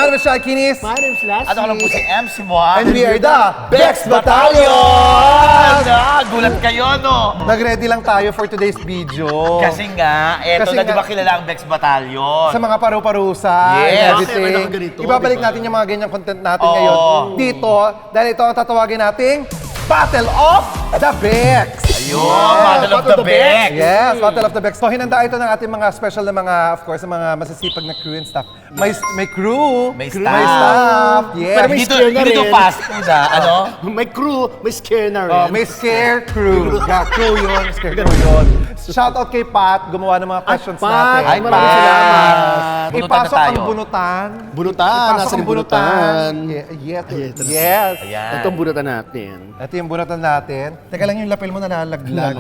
My name is Shai Kinis. My name's Lassie. At ako lang po si MC Moa. And we are the Bex Battalion! Gulat kayo, no? Nag-ready lang tayo for today's video. Kasi nga, eto Kasi na, di ba nga- kilala ang Bex Battalion? Sa mga paru-parusa Yes. and Bakit everything. meron ganito, Ibabalik diba? natin yung mga ganyang content natin Oo. ngayon dito dahil ito ang tatawagin nating Battle of the Bex. Ayun, Battle of the Bex. Yes, Battle of the Bex. So, hinanda ito ng ating mga special na mga, of course, mga masisipag na crew and staff. May crew, May may staff. staff, yes. Pero may Dito, scare na dito rin. fast food, Ano? May crew, may scare na rin. Oh, may scare crew. Yeah, crew yun, scare crew yun. Shoutout kay Pat, gumawa ng mga questions Pat, natin. ay, maraming salamat. Bunutan na Ipasok tayo. ang bunutan. Bunutan, Ipasok nasa ang yung bunutan. Yes. Yes. Yes. Ayan. Ito ang bunutan natin. Ito yung bunutan natin. Teka lang, yung lapel mo nalalaglag.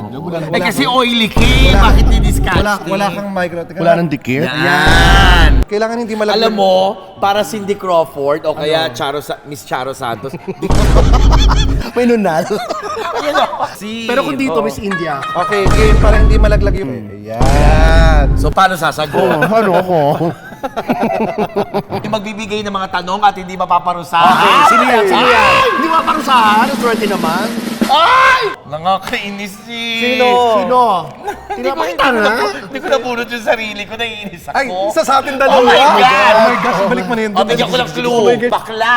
Eh kasi oily cake, bakit di-disgusting? Wala kang micro. Teka Wala lang. nang dikit. Yan. Kailangan hindi malaglag. Alam mo, para Cindy Crawford o kaya Miss Charo Santos, May nunal. Pero Pero kung dito, Miss India. Okay, game para hindi malaglag yung... Ayan. so paano sasagot? Ano ako? Magbibigay ng mga tanong at hindi mapaparusahan. Okay, sino yan? Sino yan? Hindi mo parusahan. Swerte naman. Nakakainis si... Sino? Sino? Tinapakita na? Hindi ko napulot yung sarili ko, naiinis ako. Ay, isa sa atin dalawa. Oh my God! Oh my gosh, balik mo na yun. O, bigyan ko lang Oh clue. my God. Bakla.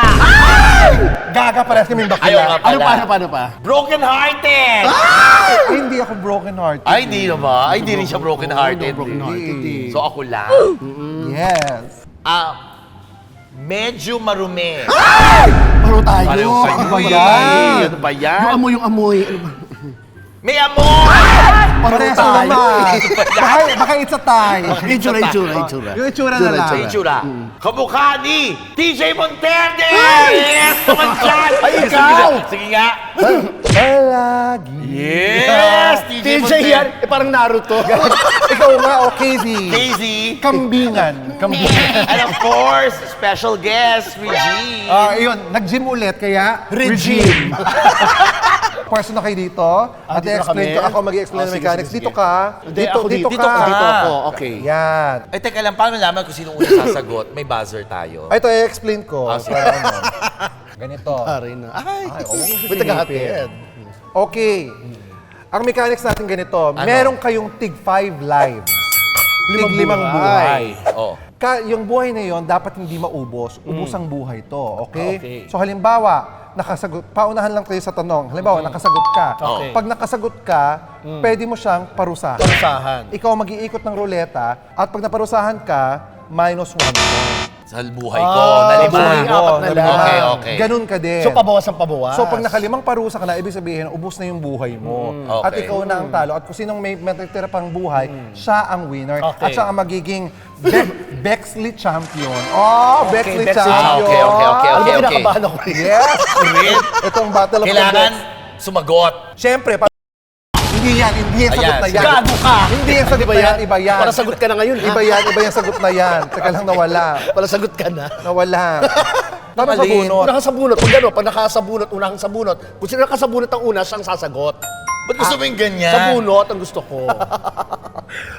Gaga, parehas kami bakla. Ayaw nga Ano pala. pa? Ano pa? Broken hearted! Ay, hindi ako broken heart. Ay, di na ba? Ay, di rin siya broken hearted. Broken hearted eh. So ako lang. Yes. Medyo marumi. Paro tayo. Pareho kayo. Ano ba yan? Ano ba yan? Yung amoy. Ano ba? May amor! Parehas tayo. naman. Baka it's a tie. Itsura. Yung itsura na lang. Sa itsura. Kamukha ni TJ Monterde! Yes! Naman dyan! Ay, ikaw! Sige nga. Palagi. Yes! TJ TJ Monterde. yan. Parang Naruto. Ikaw nga, o KZ. Casey. Kambingan. Kambingan. And of course, special guest, Regine. Yun, nag-gym ulit, kaya regime. Pwesto na kayo dito. At dito na i-explain kami? ko, ako mag-explain ng Sige, mechanics. sige, Dito sige. ka. Hindi, ako dito. Dito ka. Dito ako. Okay. Yan. Ay, teka lang, paano nalaman kung sino una sasagot? May buzzer tayo. Ito, i-explain ko. sige. Para ano. Ganito. Pare na. Ay, May may tagahatid. Okay. Ang mechanics natin ganito. Meron kayong tig 5 lives. Tig 5 buhay. Oh. Yung buhay na yon dapat hindi maubos. Ubos ang buhay to. Okay? Okay. So halimbawa, paunahan lang tayo sa tanong. Halimbawa, nakasagot ka. Okay. Pag nakasagot ka, pwede mo siyang parusahan. Parusahan. Ikaw mag-iikot ng ruleta at pag naparusahan ka, -1 point. Sa buhay ko, nalima. buhay ko. apat na lang. Okay, okay. Ganun ka din. So, pabawas ang pabawas. So pag nakalimang parusa ka na, ibig sabihin, ubos na yung buhay mo. At Okay. ikaw na ang talo. At kung sinong may matitira pang buhay, siya ang winner. At Okay. siya ang magiging Bexley champion. Oh, Bexley Bexley champion. Okay. Alam mo, kinakabahan ako rin. Yes! Itong battle of Kailangan the Bex. sumagot. Siyempre, hindi yan sagot Ayan, na yan. gago ka. Hindi yan sagot na yan, iba yan. Para sagot ka na ngayon, ha? Iba yan sagot na yan. Teka lang, nawala. Para sagot ka na. Nawala. Tama sa Alin? bunot. Unang sabunot. Pag gano'n, pag nakasabunot, unang sabunot. Kung sino nakasabunot ang una, siyang sasagot. Ba't gusto mo yung ganyan? Sabunot ang gusto ko.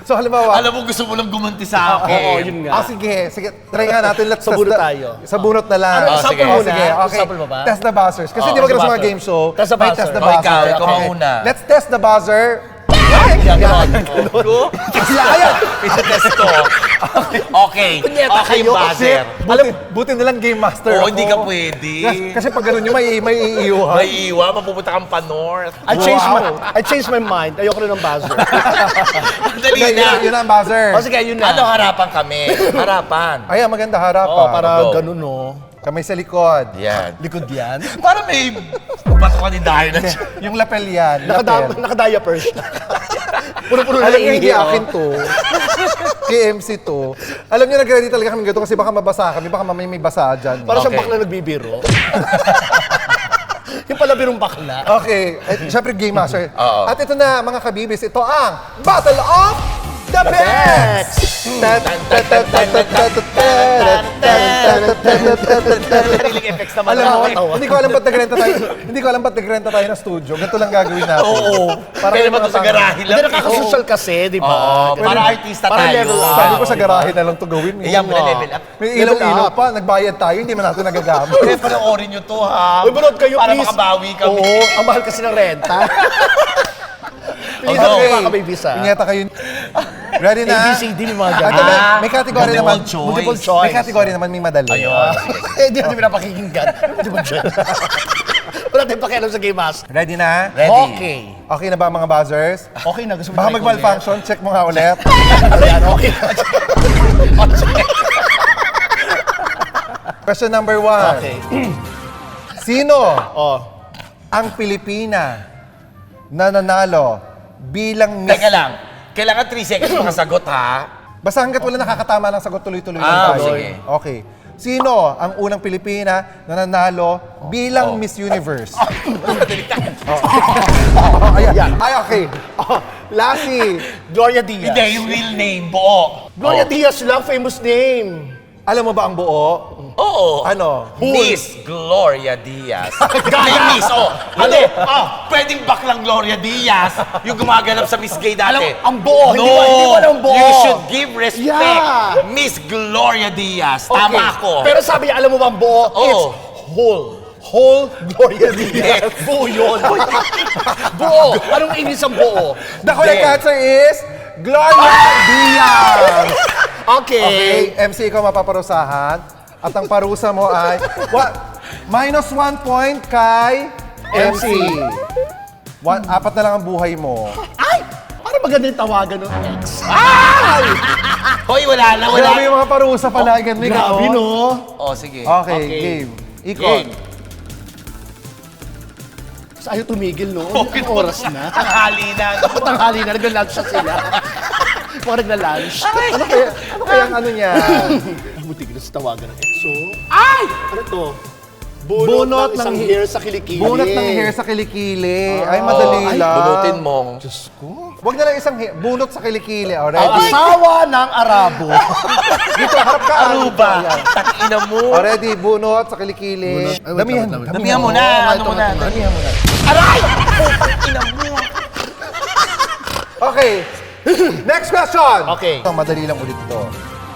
So halimbawa, Alam mo, gusto mo lang gumanti sa akin. Oo, yun nga. sige, try nga natin. Let's Sabunot test tayo. Sabunot na lang. Ano, sample sige. muna? Sige, okay. Sample mo ba? Test the buzzers. Kasi Oo, di ba test kasi the mga buzzer. game show, Test the may buzzer. test the Oh, buzzer. ikaw mauna. Let's test the buzzer. Ko? Isa-test ko. Okay. Punyeta Okay, kayo. buzzer. Buti na lang game master. Oo, ako. hindi ka pwede. Kasi pag gano'n nyo, may iiwan. May iwa, mapupunta kang pa-north. I changed my mind. Ayoko na ng buzzer. Dali Yun na. yun ang buzzer. O sige, yun na. Ano, harapan kami. Harapan. Ay, maganda harap. Oo, para Go. ganun, no? Kamay sa likod. Yan. Likod yan. Para may bato ka ni Dayo na siya. Yung lapel yan. Lapel. Naka-diapers. Puno-puno na Alam niyo, hindi ihi, oh. akin to. KMC to. Alam niyo, nag-ready talaga kami ganito kasi baka mabasa kami. Baka mamaya may basa dyan. Para siyang Okay. bakla nagbibiro. Yung pala birong bakla. Okay. Siyempre, game master. Oo. At ito na, mga kabibis, ito ang Battle of The Bex! Sariling effects naman. Alam mo, Nakakatawa. hindi ko alam ba't nagrenta tayo ng studio. Ganito lang gagawin natin. Oo. Para Pwede yung ba mga ito sa tao- garahe lang? Hindi nakaka-social kasi, di ba? Oo, Ganun. para artista Para tayo. level up. Sabi ko sa garahe na lang ito gawin. Ayan mo na level up. May Level ilaw-ilaw up. pa. Nagbayad tayo, hindi man natin nagagamit. Kaya panoorin nyo to, ha? Uy, manood kayo, para please. makabawi kami. Oo, ang mahal kasi ng renta. Please, Okay. okay. Baka may visa. Pinyata kayo. Ready na? ABCD, may mga Ito ganun. may category multiple naman. choice. Multiple choice. May category naman, may madali. Ayun. Hindi natin pinapakikinggan. Di ba dyan? Wala tayong pakialam sa Game Master. Ready na? Ready. Okay. Okay na ba ang mga buzzers? Okay na, gusto mo Baka try ko mag-malfunction, check mo nga ulit. ulit? Ayan, okay. Question number 1. Okay. Sino Oh. ang Pilipina na nanalo bilang Miss... Teka lang. Kailangan 3 seconds makasagot, ha? Basta hanggat wala nakakatama ng sagot, tuloy-tuloy lang Ah, tayo. sige. Okay. Sino ang unang Pilipina na nanalo bilang Miss Universe? Ayan. Ay, okay. Lassie, Gloria Diaz. Hindi, yung real name, buo. Gloria Diaz lang, famous name. alam mo ba ang buo? Oo. Ano? Miss Gloria Diaz. May Miss, oh. Ano? Pwedeng baklang Gloria Diaz yung gumaganap sa Miss Gay dati. Alam, ang buo, hindi mo alam ang buo. You should give respect. Yeah. Miss Gloria Diaz. Okay. Tama ako. Pero sabi niya, alam mo ba ang buo? Oo. It's whole. Whole Gloria Diaz. Buo yun. Buo. Anong inis ang buo? The correct answer is Gloria Diaz. Okay. Okay, MC ikaw mapaparusahan. At ang parusa mo ay minus 1 point kay MC. 4 na lang ang buhay mo. Ay! Parang maganda yung tawagan ng ex. Hoy, wala na, wala. Grabe yung mga parusa pala. Ganun Grabe, no? Oh, sige. Okay, Okay. game. Ikot. Game. Tapos ayaw tumigil, no? Okay, Ang oras na. Tanghali na. Tanghali na, nagla-lunch na sila. Parang nagla-lunch. Ano kaya ang ano niya? Buti na sa tawagan ng ex. So, Ay! ano to? Bunot ng isang hair sa kilikili. Bunot ng hair sa kilikili. Ay, madali lang. Bunutin mo. Diyos ko. Huwag na lang isang hair. Bunot sa kilikili. Oh, Ang ready? asawa ng Arabo. Dito, harap ka. Aruba. Takina mo. Oh, ready? Bunot sa kilikili. Bunot. Ay, wait, Damihan. wait, wait. Damihan mo na. Ano mo na. Damihan mo na. Aray! Takina mo. Okay. Next question. Okay. Ito, madali lang ulit ito.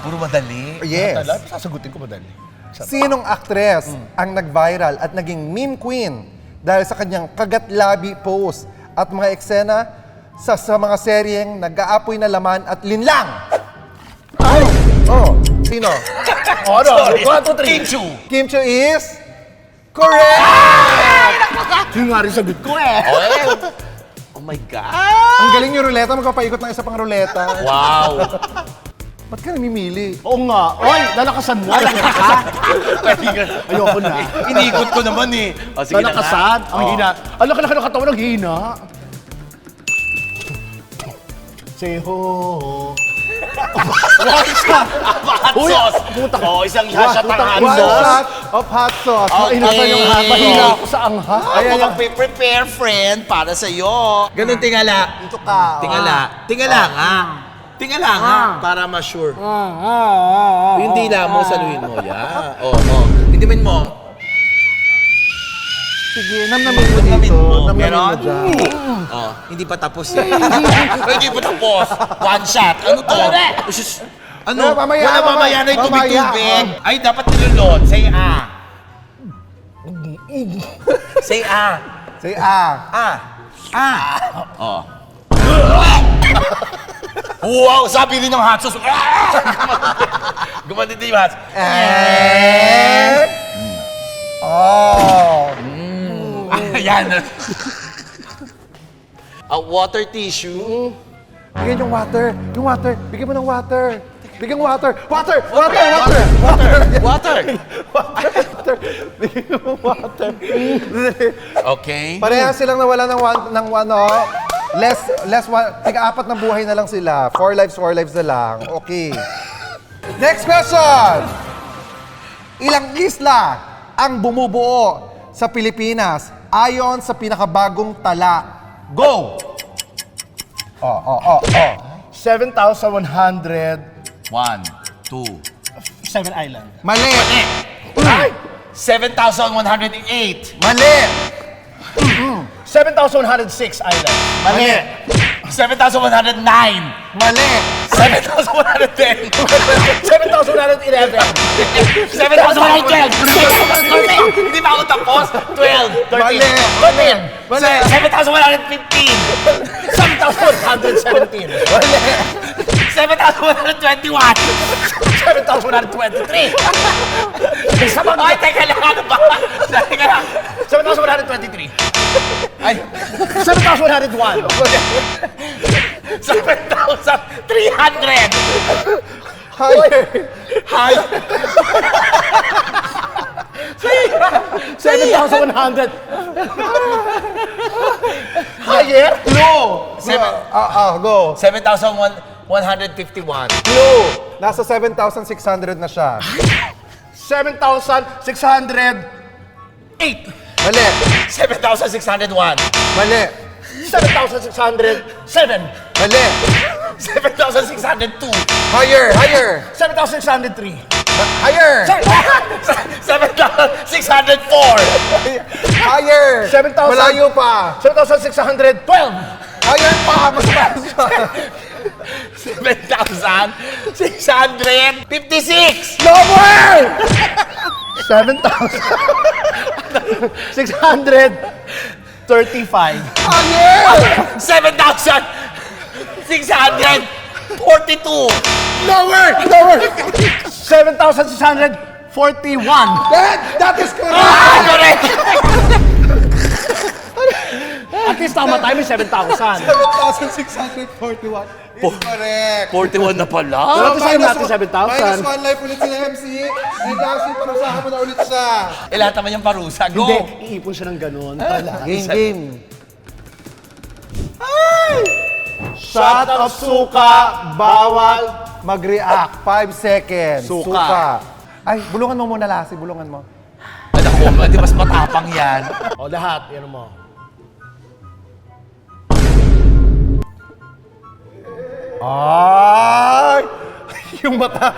Puro madali. Yes. Sasagutin ko madali. Sinong aktres ang nag-viral at naging meme queen dahil sa kanyang kagat-labi pose at mga eksena sa mga seryeng nag-aapoy na laman at linlang? Ay! Oh, sino? Ano? 1, 2, 3. Kim Chu. Kim Chiu is correct! Yung nga rin sagot ko eh. Oh my God. Ang galing yung ruleta, magpapaikot ng isa pang ruleta. Wow. Ba't ka namimili? Oo nga. Oy, lalakasan mo. Ayoko na. Inikot ko naman eh. O, sige na nga. Lalakasan. Ang Oh. hina. Ang laki-laki ng katawan, ang hina. Say ho. Hot sauce. Oh, isang shot ang hot One sauce. shot of hot sauce. Okay. Mainasan yung hot Mahina sauce. ako sa angha. Ako magpe-prepare, friend, para sa'yo. Ganun tingala. Dito ka. Tingala. Tingala nga. Tingala nga. Para ma-sure. Yung dila mo, saluhin mo. Yan. Oo. Hindimin mo. Sige, namnamin mo Namnamin dito. mo. Namnamin mo Meron? dyan. Oh, hindi pa tapos eh. Hindi pa tapos. One shot. Ano to? Usus. Ano? No, mamaya, Wala mamaya na yung mamaya. tubig-tubig. Ay, dapat nilulod. Say ah. Say ah. Say ah. Oh. Wow! Sabi din ng hot sauce. Gumanin din yung hot sauce. And... Oh. Ayan. A water tissue. Bigyan yung water. Yung water. Bigyan mo ng water. Bigyan water. Water! Water! Water! Water! Water. Water! Bigyan mo water. Okay. Parehas silang nawala ng ano. Less one. Tiga-4 na buhay na lang sila. 4 lives na lang. Okay. Next question! Ilang isla ang bumubuo sa Pilipinas ayon sa pinakabagong tala? Go! Oh. 7,100. 1, 2. 7 Island. Mali! 7,108. Mali! 7,106 Island. Mali! 7,109. Mali! 7,110. 7,111. 7,112. Hindi pa ako tapos. 12. 13. Mali! 13. Mali! 7,115. 7,117. Mali! 7,121. 7,123. Ay, teka lang. Ano ba? Teka lang. 7,123. Ay, 7,101. 7,300. Higher! Hi. 7,100. Higher? Clue! Go. 7,151. Clue! Nasa 7,600 na siya. 7,608. Mali! 7,601. Mali! 7,607. Mali! 7,602. Higher! Higher! 7,603. Higher! 7,604. Higher! 7,000. Malayo pa! 7,612. Higher pa! Mas mataas pa! 7,656. Lower! 7,635. Higher! 7,642. Lower! Lower! 7,641. That is correct! Ah, correct. At least tama tayo may 7,000. 7,641 is correct. 41 na pala. Pero sa'yo natin 7,000. Minus 1 life ulit sila MC. And Darcy, parusahan mo na ulit siya. Eh, lahat naman yung parusa. Go. Hindi, iipon siya ng ganun. Game. Shot of suka, bawal. Mag-react. 5 seconds. Suka. Ay, bulungan mo muna, Lassie. Bulungan mo. Ano ko, di mas matapang yan. O lahat, yan mo. Ay! Yung mata.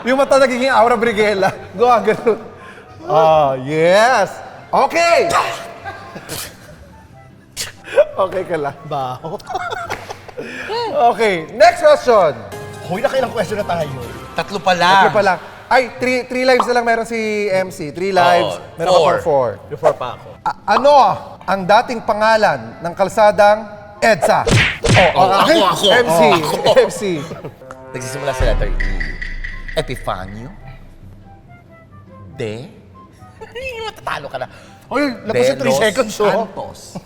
Yung mata nagiging aura brigela. Go, ganun. Yes. Okay. Okay ka lang. Baho. Okay, next question. Hoy, nakailang question na tayo. Tatlo pa lang. Tatlo pa lang. Ay, three lives na lang meron si MC. 3 lives. Oo, Meron ka four. pang 4. Before pa ako. Ano ang dating pangalan ng kalsadang EDSA? Ako. MC. Ako. MC. Nagsisimula sa letter E. Epifanio. De. Matatalo ka na. Hoy, lapos yung 3 seconds, oh. Santos.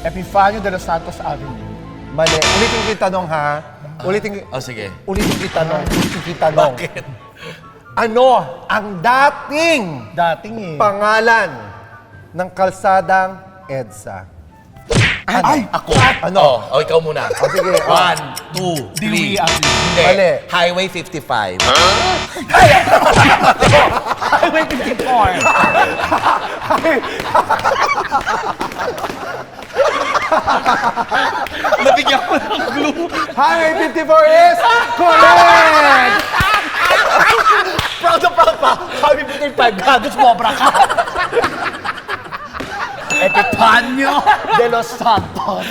Epifanio de los Santos Avenue. Mali. Ulitin ko yung tanong, ha? Ulitin Oh, sige. ko yung tanong. Bakit? Ano ang dating Dating eh. pangalan ng kalsadang EDSA? Ay! Ako. Ano? Oh, ikaw muna. sige. 1, 2, 3. Dewey Avenue. Hindi. Mali. Highway 55. Highway 54. Nabigyan ko ng clue. Highway 54 is correct! Proud na proud pa. Highway 55. Gago, sumobra ka. Epifanio de los Santos.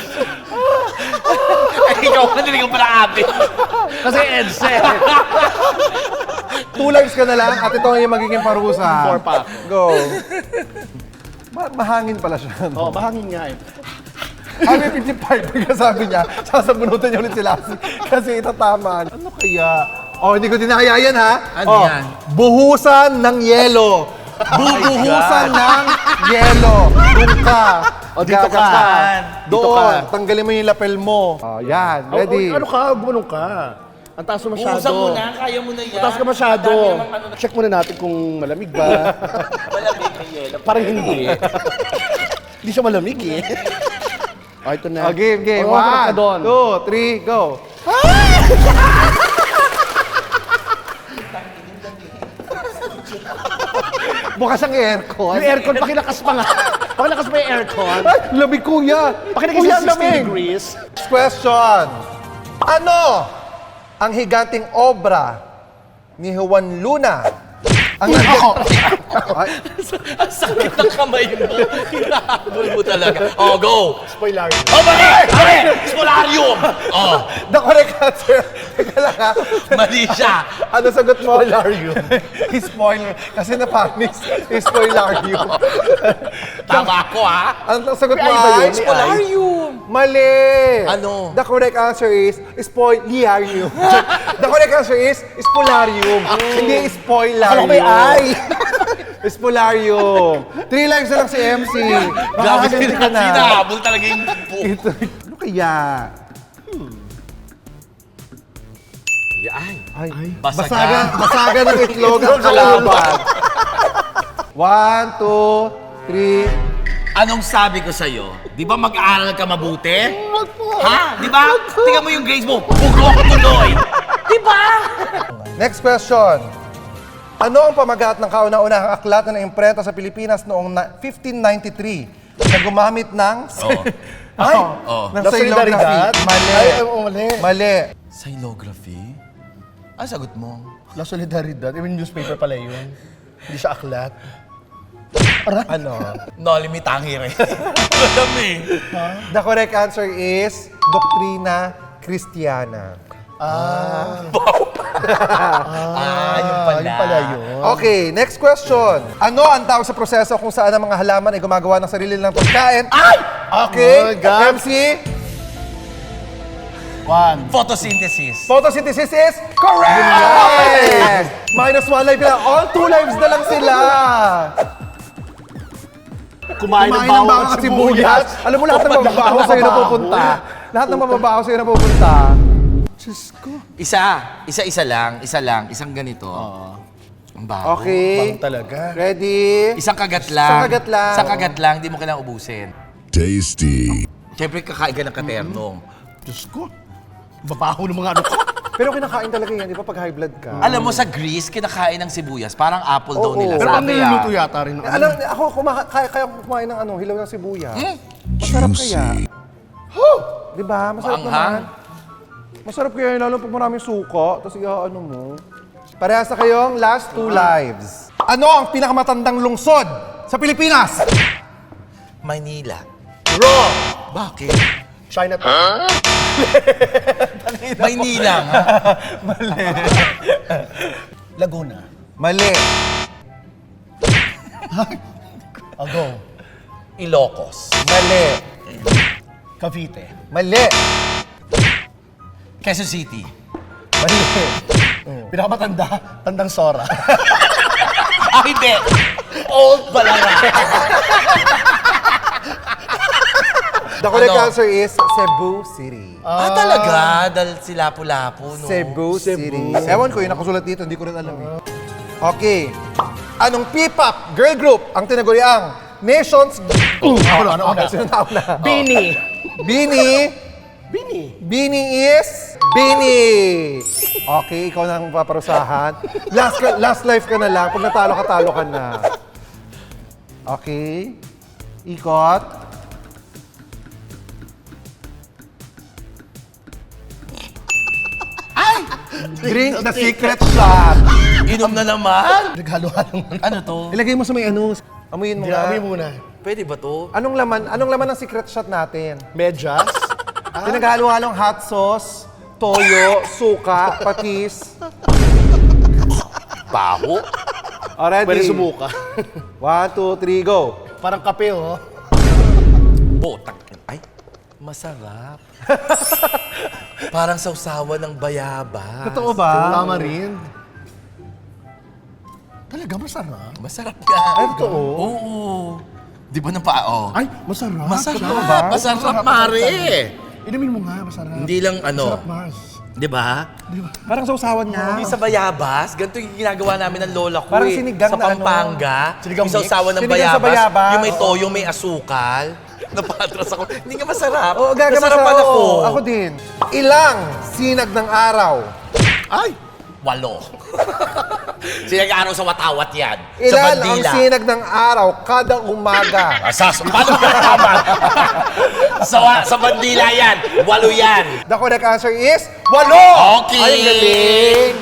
Ay, ikaw ka niligaw pala atin. Kasi EDSA. 2 lives ka na lang at ito yung magiging parusa. 4 pa. Go. Mahangin pala siya. Oh, mahangin nga eh. Highway 55, yung sabi niya, sasabunutan niya ulit sila kasi itatama. Ano kaya? Oh, hindi ko dinaya yan, ha? Ano yan? Buhusan ng yelo. Bubuhusan ng yelo. Doon ka. O, dito ka. Dito Doon. ka. Tanggalin mo yung lapel mo. Oh, yan. Ready? Ano ka? Gumanong ka. Ang taas mo masyado. Buhusan mo na, kaya mo na yan. Ang taas ka masyado. Dami namang ano na- Check muna natin kung malamig ba. Malamig na yelo. Parang hindi. Hindi siya malamig eh. Oh, ito na. Oh, game. Oh, ka 1, doon. 2, 3, go. Bukas ang aircon. Yung aircon, pakilakas pa nga. Pakilakas pa yung aircon. Ay, lamig kuya. Pakilakas Kuya, yung 60 degrees. Next question. Ano ang higanting obra ni Juan Luna? Ang Ay, Ang sakit ng kamay mo. Hinahabol mo talaga. Oh, go! Spoiler. Oh, mali! Mali! Spolarium! Oh, the correct answer. Teka lang ha. mali siya. Ano sagot mo? Spoilarium. Spoiler. Kasi napanis. Spoilarium. Tama ako, ha? Ano sagot mo May iba ay? yun, Spolarium! Mali! Ano? The correct answer is spoilarium. The correct answer is spolarium. Hindi spoilarium. Akala ko may ay. Spolarium. 3 lives na lang si MC. Grabe Makakaganti ka na. hinahabol talaga yung buo. Ito. Ano kaya? Ay, Ay. basagan. Basagan ng itlog ang kalaban. 1, 2, 3. Anong sabi ko sa'yo? Di ba mag-aaral ka mabuti? Ha? Di ba? Tingnan mo yung grades mo. Bugok tuloy. Di ba? Next question. Ano ang pamagat ng kauna-unahang aklat na naimprenta sa Pilipinas noong 1593 na gumamit ng... Ay! Oh. Ng La Solidaridad? xylography. Mali. Ay, mali. Mali. Xylography? Ano sagot mo? La Solidaridad. Even newspaper pala yun. Hindi siya aklat. Ano? No, limitangi rin. Alam eh. The correct answer is Doktrina Kristiyana. Yun pala. Yun pala yun. Okay, next question. Ano ang tawag sa proseso kung saan ang mga halaman ay gumagawa ng sarili nilang pagkain? Ay! Okay, Oh my God. MC, 1. Photosynthesis. photosynthesis is correct! Minus 1 life lang. All 2 lives na lang sila. Kumain ng bawang at sibuyas. Alam mo, lahat ng mababaho sa'yo na pupunta. Lahat ng mababaho sa'yo na pupunta. Diyos ko. Isa lang. Isang ganito. Ang baho. Okay. Bang talaga. Ready? Isang kagat lang. Isang kagat lang. Isang kagat lang, di mo kailangang ubusin. Tasty. Siyempre, kakain ka ng katernong. Diyos ko. Babaho ng mga ano ko. Pero kinakain talaga yan, di ba, pag high blood ka? Alam mo, sa Greece, kinakain ng sibuyas. Parang apple daw Oo. nila. Pero pag Sabi niluluto yata rin. Alam, ako, kaya kumain ng hilaw ng sibuyas. Masarap kaya. Di ba? Masarap Maanghang. naman. Masarap kaya, lalo pag maraming suka, tapos ano mo. Parehas na kayong last 2 lives. Ano ang pinakamatandang lungsod sa Pilipinas? Manila. Wrong! Bakit? Chinatown. Maynila nga. Laguna. Mali. Ago. Ilocos. Mali. Cavite. Mali. Quezon City. Mali. Pinakamatanda. Tandang Sora. Hindi. Old pala nga. The correct Ano? answer is Cebu City. Talaga? Dahil si Lapu-Lapu, no? Cebu City. Ewan ko, yung nakasulat dito, hindi ko rin alam eh. Okay. Anong P-pop girl group ang tinaguriang Nations... Ano? Okay, sino na? Bini. Bini. Bini. Bini is... Bini! Okay, ikaw na ang paparusahan. Last life ka na lang. Pag natalo ka, talo ka na. Okay. Ikot. Drink the secret shot. Inom na naman? Naghalo-halo mo. Ano to? Ilagay mo sa may ano. Amuyin mo Grabe nga. muna. Pwede ba to? Anong laman ng secret shot natin? Medyas. Pinaghalo-halong hot sauce, toyo, suka, patis. Baho? Already. Pwede sumuka. 1, 2, 3, go. Parang kape, oh. Botak. Ay, masarap. Parang sausawan ng bayabas. Totoo ba? Tama rin. Talaga masarap. Masarap ka. Ay, totoo? Oo. Di ba ng pao? Ay, masarap. Masarap. Masarap, mare. Inumin mo nga, masarap. Hindi lang ano. Masarap, Mars. Di ba? Parang sausawan niya. Hindi sa bayabas. Ganito yung ginagawa namin ng lola ko Parang eh. sinigang sa na ano. Pampanga. Sinigang Yung sausawan ng Sinigang sa bayabas. bayabas. Yung may toyo, may asukal. Napatras ako. Hindi nga masarap. Oo, Nasarapan ako. Oo, ako din. Ilang sinag ng araw? Ay! 8. Sinag-araw sa watawat yan. sa Ilan ang bandila. sinag ng araw kada umaga? Paano ba tama? sa bandila yan. 8 yan. The correct answer is 8! Okay. Ay, galing!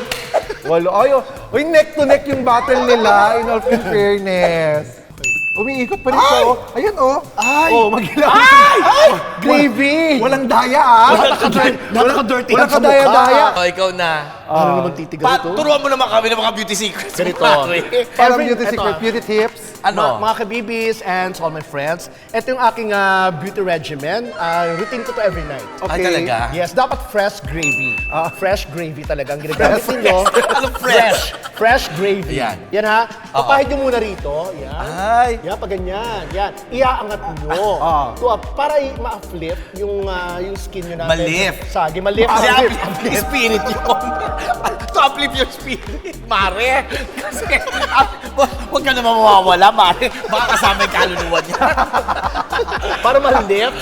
8. Ay, uy, neck to neck yung battle nila, in all fairness. Umiikot pa rin siya, oh. Ayan, oh. Ay! Oh, magilaw. Ay! Gravy! Walang daya, ah. Napaka-dirty Walang yan sa kadaya-daya. O, ikaw na. Ano naman titigas ito? Turuan mo naman kami ng mga beauty secrets. Ganito. Parang Every- beauty eto, secret, beauty tips. Ano? Mga kabibis and all my friends, ito yung aking beauty regimen. Routine ko to every night. Ay, talaga? Yes, dapat fresh gravy. Fresh gravy talaga ang ginagamit ninyo. Ano fresh? Fresh gravy. Yan. Yan ha. Papahid nyo muna rito. Yan. Ay. Yan, pag ganyan. Yan. Iaangat nyo. Para ma-flip yung skin nyo natin. Ma-lift. Sagi, ma-lift. Kasi Ma-lift. uplift yung spirit yun. To uplift your spirit, Mare. Kasi, huwag ka naman mawawala, Mare. Baka kasama yung kaluluwa niya. Para ma-lift.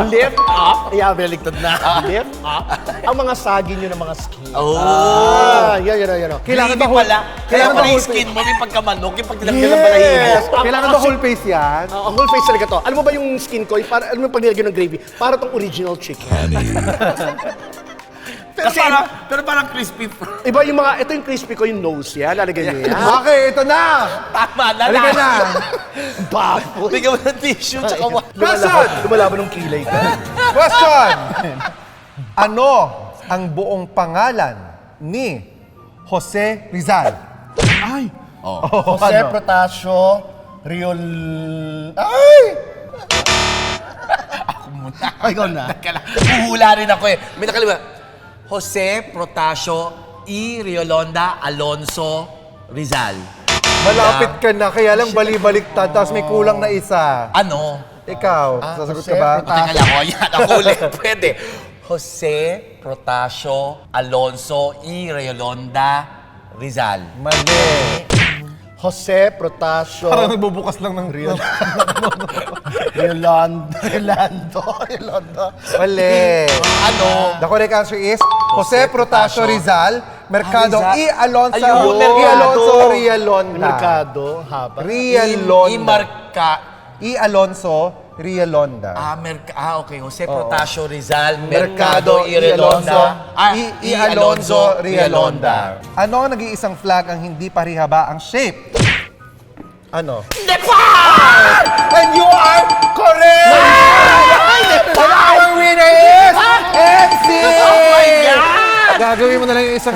Lift up. Yan, binaligtad na. Lift up. Ang mga sagi nyo ng mga skin. Yan. Kailangan ba pala. Kaya Kailangan ba pala yung whole skin mo, may pagkamanok, yung pagdilagyan ng balahibo. Yes. Kailangan ba whole face yan? Ang whole face talaga to. Alam mo ba yung skin ko, alam mo yung pag nilagyan ng gravy, para tong original chicken. Pero parang crispy. Iba yung mga, ito yung crispy ko, yung nose yan, lalagyan nyo yan. Okay, ito na! Tama na. Halika na! Baffle. Bigyan mo ng tissue, tsaka Question! Lumalaban ng kilay ko. Question! Ano ang buong pangalan ni Jose Rizal? Ay! Oh, Jose ano? Protasio, Riol... Ay! Ay, ikaw na. Teka lang. Huhula rin ako eh. May nakalimutan. Jose Protasio E. Riolonda Alonso Rizal. Malapit ka na, kaya lang bali-baliktad, tapos may kulang na isa. Ano? Ikaw, sasagot ka Jose ba? Teka lang, o yan. Ako ulit. Pwede. Jose Protasio Alonso E. Riolonda Rizal. Mali. Jose Protasio, Parang nagbubukas lang ng real. Riolando. Mali. Ano? The correct answer is Jose Protasio Rizal, Mercado Rizal. E. Alonso, Ayun, E. Alonso Mercado. Rialonda. Mercado, haba. Rialonda. Imarka. E. Alonso Rialonda. Okay. Jose Protasio Rizal, Mercado Mercado E. Riolonda. E. Alonso Rialonda. Ano ang nag-iisang flag ang hindi parihaba ang shape? Ano? Nepal! And you are correct! And our winner is MC! Oh my God! Gagawin mo na lang yung isang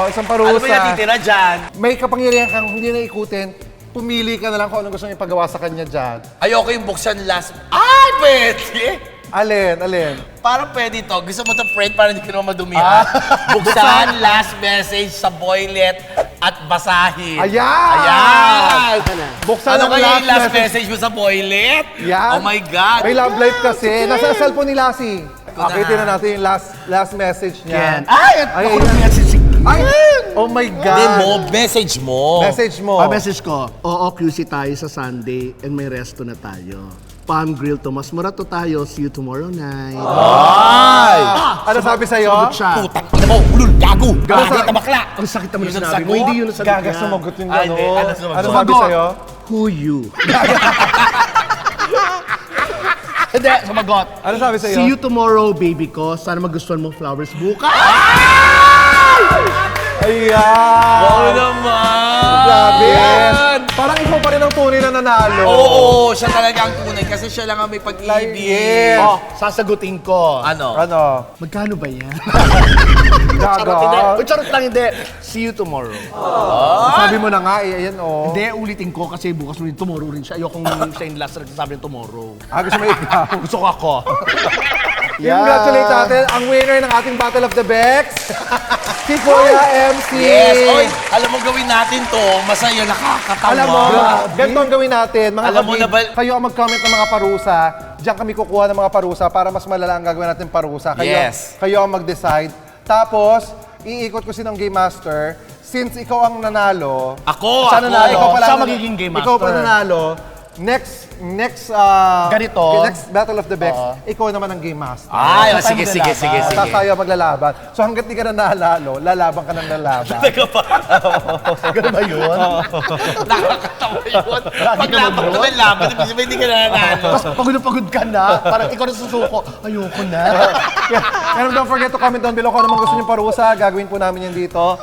isang parusa. Ano ba yung natitira dyan? May kapangyarihan kang hindi na ikutin. Pumili ka na lang kung anong gusto niyong ipagawa sa kanya dyan. Ayoko yung buksan last... Ay, pwede! Alin? Parang pwede to. Gusto mo to friend para hindi ka naman madumihan. Buksan last message sa boylet at basahin. Ayan! Buksan Ano ang kaya yung last message mo sa boylet? Yan. Oh my God. May love life kasi. Nasa cellphone ni Lassie. na. Akitin na natin yung last message niya. Ay! Ay, Ako na message. Ay! Oh my God! Hindi mo, message mo. Message mo. Message ko, oo, QC tayo sa Sunday and may resto na tayo. Palm Grill to, mas murato tayo. See you tomorrow night. Ano sabi sa'yo? Sagot siya. Putang ina mo, ulul, gago. Gago na bakla. Ang sakit naman Yun na ang sinabi mo. sagot? Hindi yun ang sagot Gaga niya. sumagot yung Ay, hindi. gano'n. Ano sumagot? Ano sabi Sumagot. sa'yo? Who you? Hindi, sumagot. Ano sabi sa'yo? See you tomorrow, baby ko. Sana magustuhan mo flowers bukas. Ayan! Oo naman. Grabe! Parang ikaw pa rin ang tunay na nanalo. Oo, siya talaga ang tunay kasi siya lang ang may pag-ibig. Yes. Oh, sasagutin ko. Ano? Ano? Magkano ba yan? Gaga. Charot lang, hindi. See you tomorrow. Sabi mo na nga eh. Ayan oh. Hindi, ulitin ko kasi bukas rin tomorrow rin siya. Ayokong siya yung last na nagsasabi ng tomorrow. Gusto mo ikaw. Gusto ko ako. Congratulate natin ang winner ng ating Battle of the Becks. Si Kuya MC. Yes. Oy, alam mo gawin natin to. Masaya, nakakatawa. Alam mo, ganito ang gawin natin. Mga Alam mo kabig, na ba- kayo ang mag-comment ng mga parusa. Diyan kami kukuha ng mga parusa para mas malala ang gagawin natin parusa. Yes. Kayo ang mag-decide. Tapos, iikot ko sinong Game Master. Since ikaw ang nanalo, Ako. siya nanalo, ikaw pala Siya ang- magiging Game Ikaw pa Master. nanalo. next Ganito. next Battle of the Bex, ikaw naman ang game master. Ay, oh, Sa sige, sige, tayo sige, sige. Tapos tayo maglalaban. So hanggat di ka na nalalo, lalaban ka ng lalaban. Ganun ba yun? Nakakatawa yun. Paglaban ka ng laban, hindi ka nanalo. Tapos pagod na pagod ka na. Parang ikaw na susuko. Ayoko na. And don't forget to comment down below kung ano mga gusto nyo parusa. Gagawin po namin yan dito.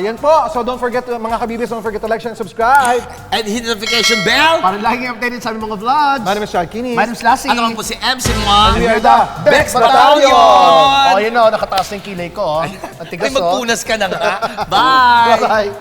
Yan po. So don't forget, mga kabibis, don't forget to like, share, and subscribe. And hit the notification bell. Para laging updated sa aming mga vlogs. My name is Sean Kinis. My name is Lassie. Ano naman po si MC Mon. We are the Bex Battalion! Oh, yun o, nakataas na yung kilay ko. Ang Ay, tigas o. magpunas ka na nga. Bye! Bye!